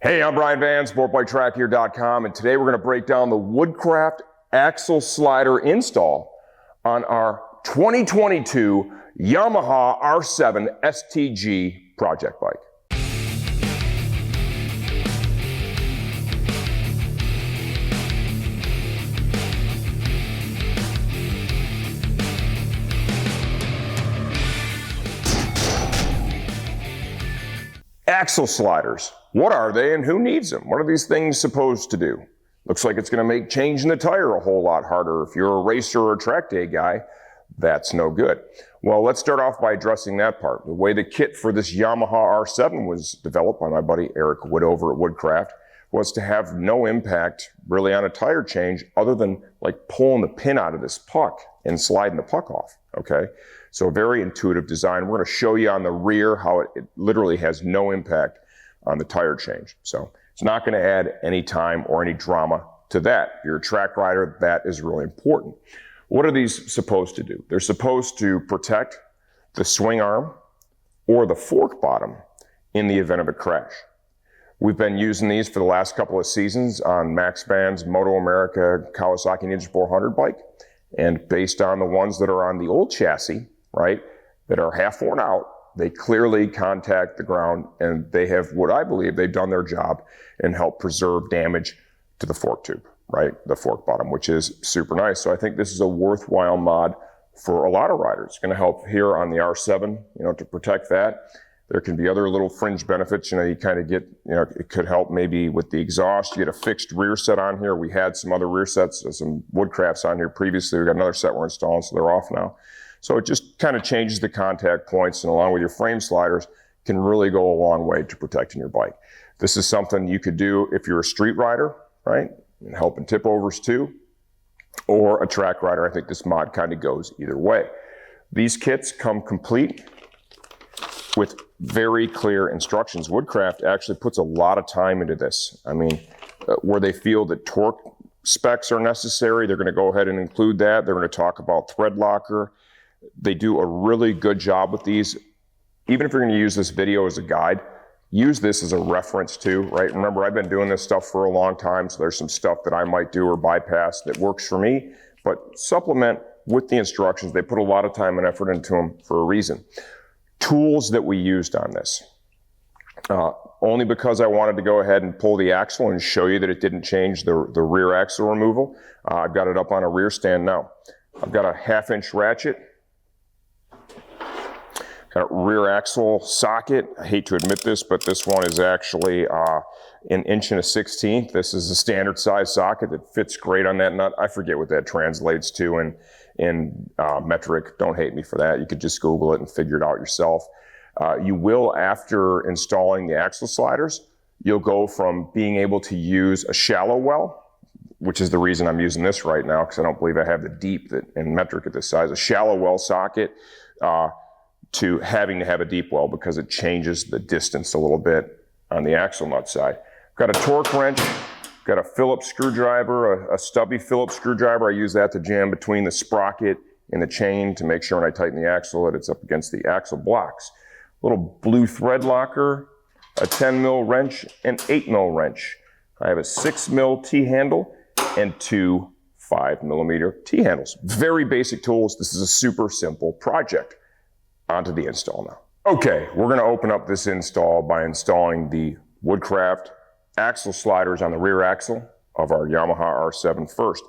Hey, I'm Brian Van, SportbikeTrackGear.com, and today we're going to break down the Woodcraft axle slider install on our 2022 Yamaha R7 STG project bike. Axle sliders. What are they and who needs them? What are these things supposed to do? Looks like it's going to make changing the tire a whole lot harder. If you're a racer or a track day guy, that's no good. Well, let's start off by addressing that part. The way the kit for this Yamaha R7 was developed by my buddy Eric Wood over at Woodcraft was to have no impact really on a tire change other than like pulling the pin out of this puck and sliding the puck off, okay? So very intuitive design. We're going to show you on the rear how it literally has no impact on the tire change. So it's not going to add any time or any drama to that. If you're a track rider, that is really important. What are these supposed to do? They're supposed to protect the swing arm or the fork bottom in the event of a crash. We've been using these for the last couple of seasons on Max Band's Moto America Kawasaki Ninja 400 bike. And based on the ones that are on the old chassis, right, that are half worn out, they clearly contact the ground, and they have, what I believe, they've done their job and helped preserve damage to the fork tube, right, the fork bottom, which is super nice. So I think this is a worthwhile mod for a lot of riders. It's going to help here on the R7, to protect that. There can be other little fringe benefits, you kind of get, it could help maybe with the exhaust. You get a fixed rear set on here. We had some other rear sets, some Woodcrafts on here previously. We got another set we're installing, so they're off now. So it just kind of changes the contact points, and along with your frame sliders, can really go a long way to protecting your bike. This is something you could do if you're a street rider, right? And helping tip overs too, or a track rider. I think this mod kind of goes either way. These kits come complete with very clear instructions. Woodcraft actually puts a lot of time into this. I mean, where they feel that torque specs are necessary, they're going to go ahead and include that. They're going to talk about thread locker. They do a really good job with these. Even if you're going to use this video as a guide, use this as a reference too, right? Remember, I've been doing this stuff for a long time, so there's some stuff that I might do or bypass that works for me, but supplement with the instructions. They put a lot of time and effort into them for a reason. Tools that we used on this. Only because I wanted to go ahead and pull the axle and show you that it didn't change the rear axle removal. I've got it up on a rear stand now. I've got a 1/2-inch ratchet. Got a rear axle socket. I hate to admit this, but this one is actually 1 1/16. This is a standard size socket that fits great on that nut. I forget what that translates to in metric. Don't hate me for that. You could just Google it and figure it out yourself. You will, after installing the axle sliders, you'll go from being able to use a shallow well, which is the reason I'm using this right now, because I don't believe I have the deep in metric at this size, a shallow well socket, to having to have a deep well because it changes the distance a little bit on the axle nut side. Got a torque wrench, got a Phillips screwdriver, a stubby Phillips screwdriver. I use that to jam between the sprocket and the chain to make sure when I tighten the axle that it's up against the axle blocks. Little blue thread locker, a 10 mil wrench, an 8 mil wrench. I have a 6 mil T-handle and 2 5 mm T-handles. Very basic tools. This is a super simple project. Onto the install now. Okay, we're going to open up this install by installing the Woodcraft axle sliders on the rear axle of our Yamaha R7 first.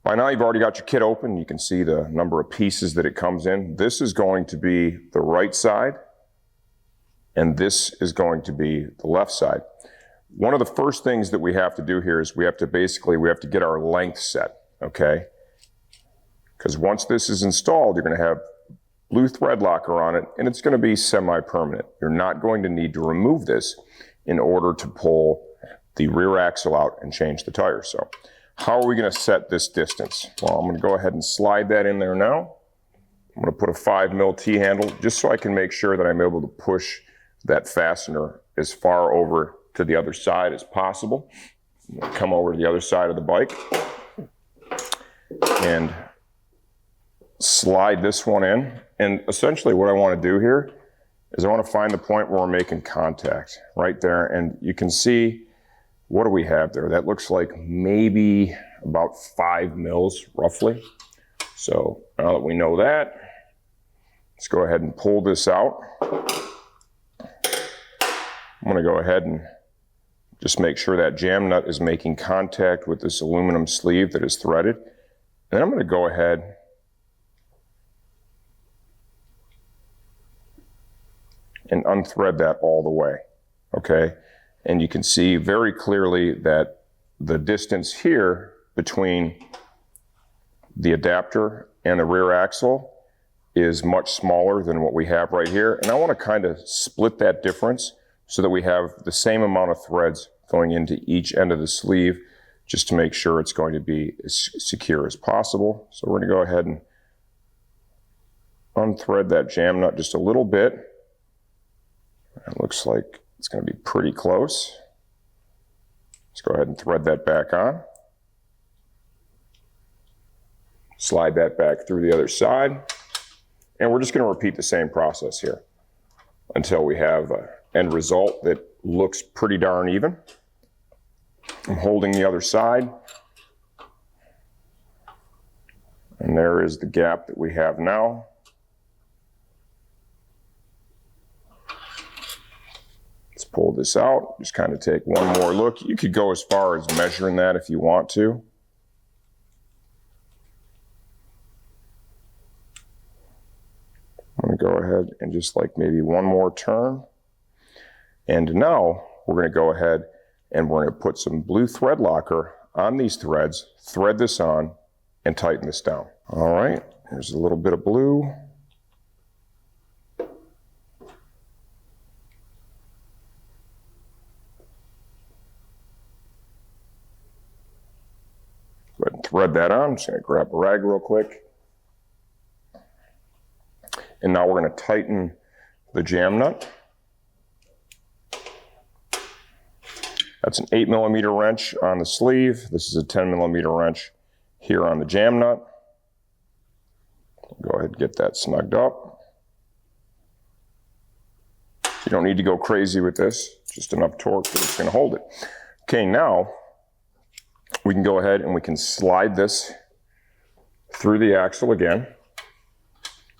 By now you've already got your kit open. You can see the number of pieces that it comes in. This is going to be the right side, and this is going to be the left side. One of the first things that we have to do here is we have to get our length set, okay? Because once this is installed, you're going to have blue thread locker on it, and it's going to be semi-permanent. You're not going to need to remove this in order to pull the rear axle out and change the tire. So how are we going to set this distance? Well, I'm going to go ahead and slide that in there now. I'm going to put a 5 mil T-handle just so I can make sure that I'm able to push that fastener as far over to the other side as possible. I'm going to come over to the other side of the bike and slide this one in. And essentially what I want to do here is I want to find the point where we're making contact right there. And you can see, what do we have there? That looks like maybe about 5 mils roughly. So now that we know that, let's go ahead and pull this out. I'm going to go ahead and just make sure that jam nut is making contact with this aluminum sleeve that is threaded. And then I'm going to go ahead and unthread that all the way, okay? And you can see very clearly that the distance here between the adapter and the rear axle is much smaller than what we have right here. And I want to kind of split that difference so that we have the same amount of threads going into each end of the sleeve, just to make sure it's going to be as secure as possible. So we're going to go ahead and unthread that jam nut just a little bit. It looks like it's going to be pretty close. Let's go ahead and thread that back on. Slide that back through the other side. And we're just going to repeat the same process here until we have an end result that looks pretty darn even. I'm holding the other side. And there is the gap that we have now. Let's pull this out, just kind of take one more look. You could go as far as measuring that if you want to. I'm going to go ahead and just like maybe one more turn. And now we're going to go ahead and we're going to put some blue thread locker on these threads, thread this on, and tighten this down. All right, here's a little bit of blue. Go ahead and thread that on. I'm just going to grab a rag real quick. And now we're going to tighten the jam nut. That's an 8mm wrench on the sleeve. This is a 10mm wrench here on the jam nut. Go ahead and get that snugged up. You don't need to go crazy with this, just enough torque that it's going to hold it. Okay, now we can go ahead and we can slide this through the axle again.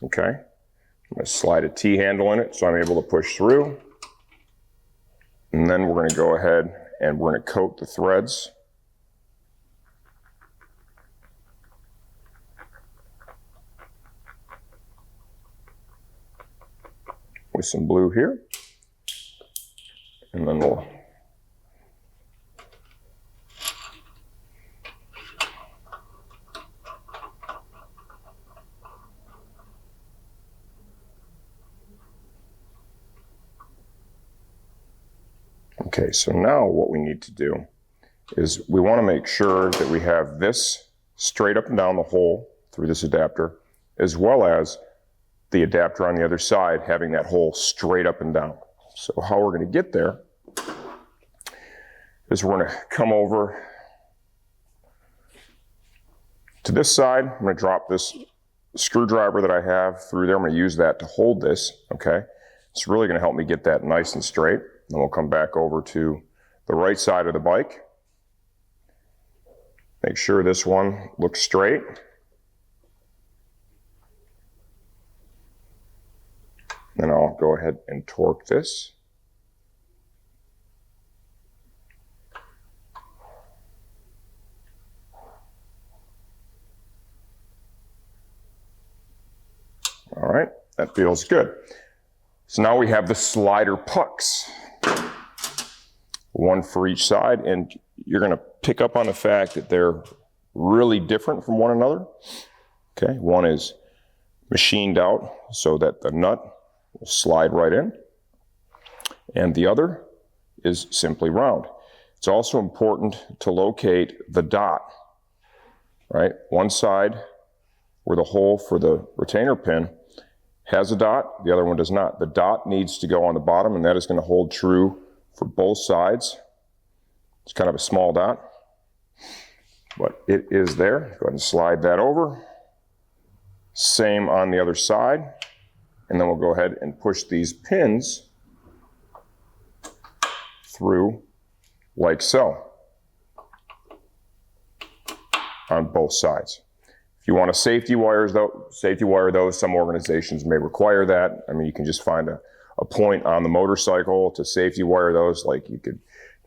Okay, I'm going to slide a T-handle in it so I'm able to push through. And then we're going to go ahead and we're going to coat the threads. With some blue here. And then we'll okay, so now what we need to do is we want to make sure that we have this straight up and down the hole through this adapter, as well as the adapter on the other side having that hole straight up and down. So how we're going to get there is we're going to come over to this side. I'm going to drop this screwdriver that I have through there. I'm going to use that to hold this, okay? It's really going to help me get that nice and straight. Then we'll come back over to the right side of the bike. Make sure this one looks straight. Then I'll go ahead and torque this. All right, that feels good. So now we have the slider pucks. One for each side, and you're going to pick up on the fact that they're really different from one another. Okay, one is machined out so that the nut will slide right in, and the other is simply round. It's also important to locate the dot, right? One side where the hole for the retainer pin has a dot, the other one does not. The dot needs to go on the bottom, and that is going to hold true for both sides. It's kind of a small dot, but it is there. Go ahead and slide that over. Same on the other side. and then we'll go ahead and push these pins through like so on both sides. If you want to safety wire those, some organizations may require that. I mean, you can just find a point on the motorcycle to safety wire those, like you could,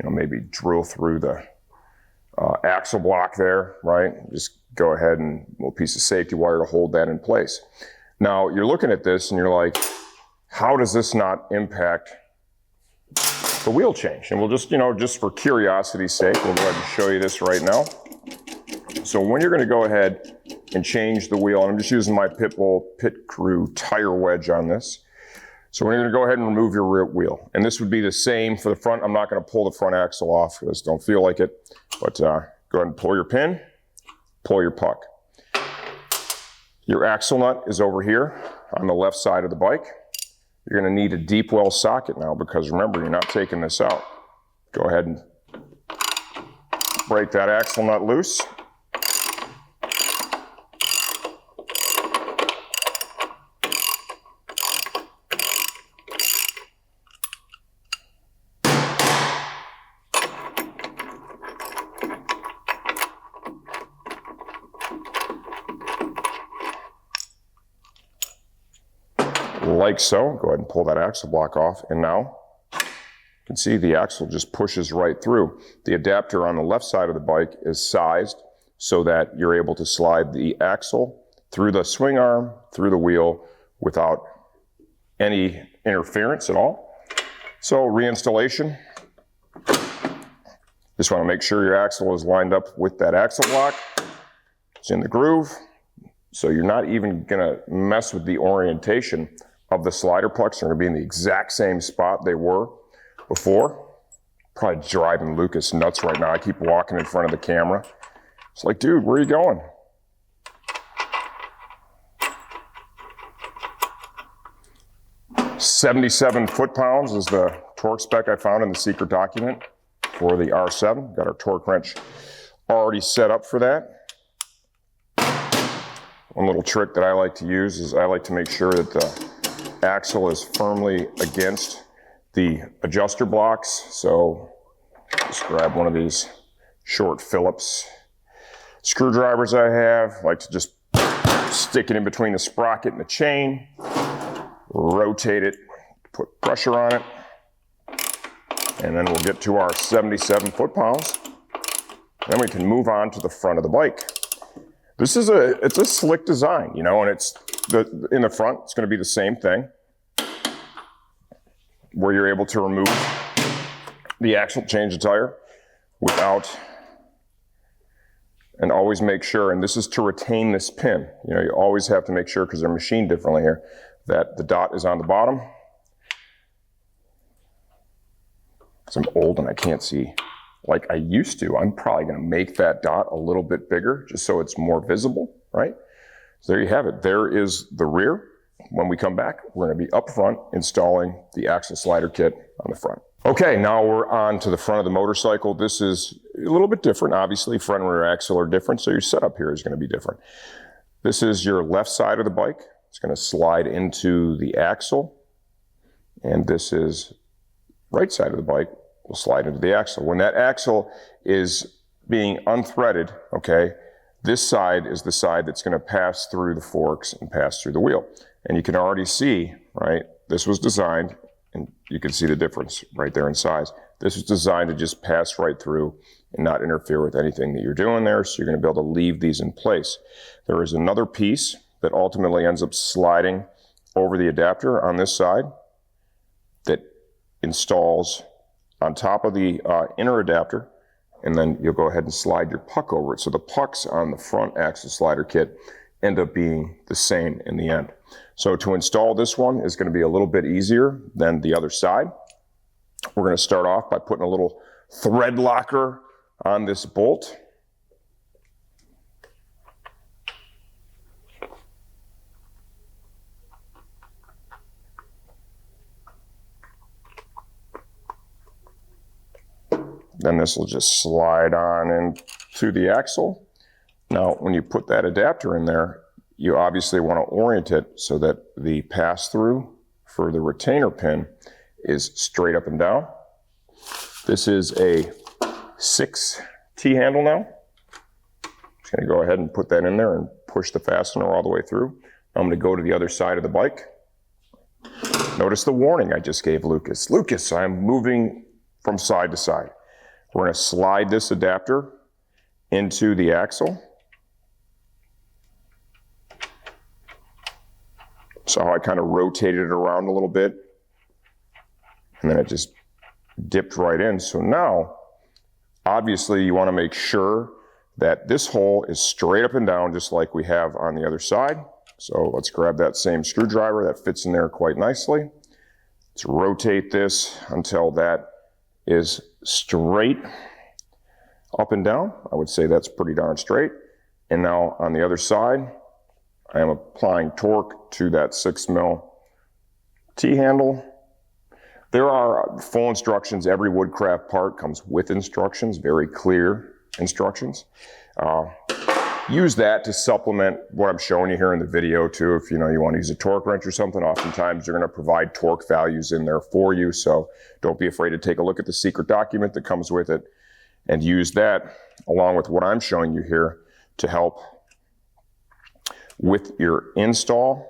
maybe drill through the axle block there, right? Just go ahead and a little piece of safety wire to hold that in place. Now, you're looking at this and you're like, how does this not impact the wheel change? And we'll just, just for curiosity's sake, we'll go ahead and show you this right now. So when you're going to go ahead and change the wheel, and I'm just using my Pit Crew tire wedge on this. So we're going to go ahead and remove your rear wheel. And this would be the same for the front. I'm not going to pull the front axle off because I don't feel like it. But go ahead and pull your pin, pull your puck. Your axle nut is over here on the left side of the bike. You're going to need a deep well socket now because remember, you're not taking this out. Go ahead and break that axle nut loose. Like so. Go ahead and pull that axle block off, and now you can see the axle just pushes right through. The adapter on the left side of the bike is sized so that you're able to slide the axle through the swing arm, through the wheel without any interference at all. So reinstallation, just want to make sure your axle is lined up with that axle block. It's in the groove, so you're not even going to mess with the orientation of the slider pucks. They're going to be in the exact same spot they were before. Probably driving Lucas nuts right now. I keep walking in front of the camera. It's like, dude, where are you going? "77 foot-pounds is the torque spec I found in the secret document for the R7. Got our torque wrench already set up for that. One little trick that I like to use is I like to make sure that the axle is firmly against the adjuster blocks. So just grab one of these short Phillips screwdrivers I have. I like to just stick it in between the sprocket and the chain, rotate it, put pressure on it, and then we'll get to our 77 foot-pounds. Then we can move on to the front of the bike. This is it's a slick design, and it's in the front, it's going to be the same thing, where you're able to remove the axle, change the tire without, and always make sure, and this is to retain this pin. You always have to make sure, because they're machined differently here, that the dot is on the bottom. Because I'm old and I can't see like I used to. I'm probably going to make that dot a little bit bigger just so it's more visible, right? So there you have it. There is the rear. When we come back, we're going to be up front installing the axle slider kit on the front. Okay, now we're on to the front of the motorcycle. This is a little bit different. Obviously, front and rear axle are different, so your setup here is going to be different. This is your left side of the bike. It's going to slide into the axle. And this is right side of the bike will slide into the axle. When that axle is being unthreaded, okay, this side is the side that's going to pass through the forks and pass through the wheel. And you can already see, right, this was designed, and you can see the difference right there in size. This was designed to just pass right through and not interfere with anything that you're doing there, so you're going to be able to leave these in place. There is another piece that ultimately ends up sliding over the adapter on this side that installs on top of the inner adapter, and then you'll go ahead and slide your puck over it. So the pucks on the front axle slider kit end up being the same in the end. So to install this one is going to be a little bit easier than the other side. We're going to start off by putting a little thread locker on this bolt. Then this will just slide on into the axle. Now, when you put that adapter in there, you obviously want to orient it so that the pass-through for the retainer pin is straight up and down. This is a 6 T-handle now. Just going to go ahead and put that in there and push the fastener all the way through. I'm going to go to the other side of the bike. Notice the warning I just gave Lucas. Lucas, I'm moving from side to side. We're going to slide this adapter into the axle. So I kind of rotated it around a little bit, and then it just dipped right in. So now, obviously, you want to make sure that this hole is straight up and down, just like we have on the other side. So let's grab that same screwdriver that fits in there quite nicely. Let's rotate this until that is straight up and down. I would say that's pretty darn straight. And now on the other side, I am applying torque to that 6mm T-handle. There are full instructions. Every Woodcraft part comes with instructions, very clear instructions. Use that to supplement what I'm showing you here in the video too. If you want to use a torque wrench or something, oftentimes you're going to provide torque values in there for you. So don't be afraid to take a look at the secret document that comes with it and use that along with what I'm showing you here to help with your install.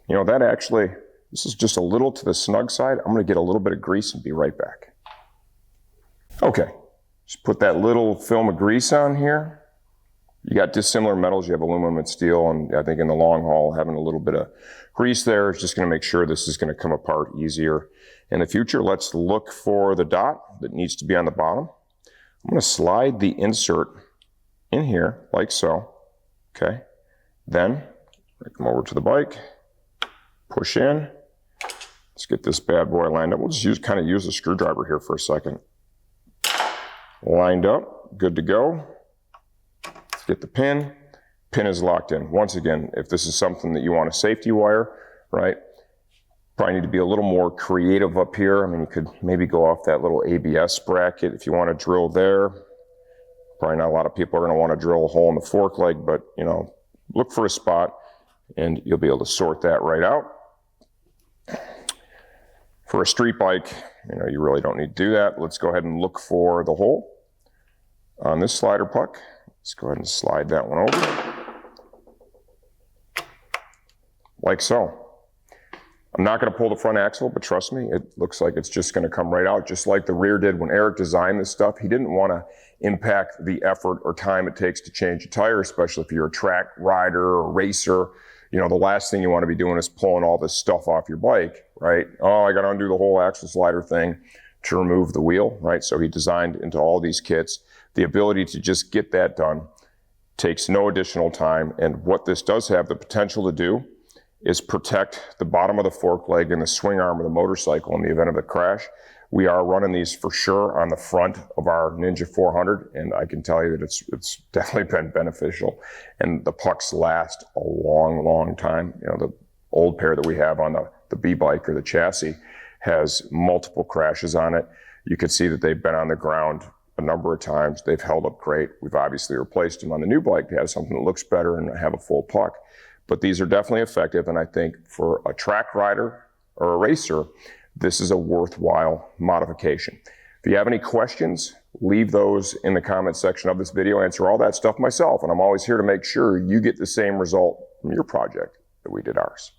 That actually, this is just a little to the snug side. I'm going to get a little bit of grease and be right back. Okay, just put that little film of grease on here. You got dissimilar metals, you have aluminum and steel, and I think in the long haul, having a little bit of grease there is just going to make sure this is going to come apart easier in the future. Let's look for the dot that needs to be on the bottom. I'm going to slide the insert in here like so. Okay, then come over to the bike, push in. Let's get this bad boy lined up. We'll just kind of use the screwdriver here for a second. Lined up, good to go. Let's get the pin. Pin is locked in. Once again, if this is something that you want a safety wire, right, probably need to be a little more creative up here. I mean, you could maybe go off that little ABS bracket if you want to drill there. Probably not a lot of people are going to want to drill a hole in the fork leg, but look for a spot and you'll be able to sort that right out. For a street bike, you really don't need to do that. Let's go ahead and look for the hole on this slider puck. Let's go ahead and slide that one over. Like so. I'm not going to pull the front axle, but trust me, it looks like it's just going to come right out, just like the rear did when Eric designed this stuff. He didn't want to impact the effort or time it takes to change a tire, especially if you're a track rider or racer. The last thing you want to be doing is pulling all this stuff off your bike, right? Oh, I got to undo the whole axle slider thing to remove the wheel, right? So he designed into all these kits the ability to just get that done. Takes no additional time. And what this does have the potential to do is protect the bottom of the fork leg and the swing arm of the motorcycle in the event of a crash. We are running these for sure on the front of our Ninja 400, and I can tell you that it's definitely been beneficial. And the pucks last a long, long time. The old pair that we have on the B-bike or the chassis has multiple crashes on it. You can see that they've been on the ground a number of times. They've held up great. We've obviously replaced them on the new bike to have something that looks better and have a full puck. But these are definitely effective, and I think for a track rider or a racer, this is a worthwhile modification. If you have any questions, leave those in the comment section of this video. Answer all that stuff myself, and I'm always here to make sure you get the same result from your project that we did ours.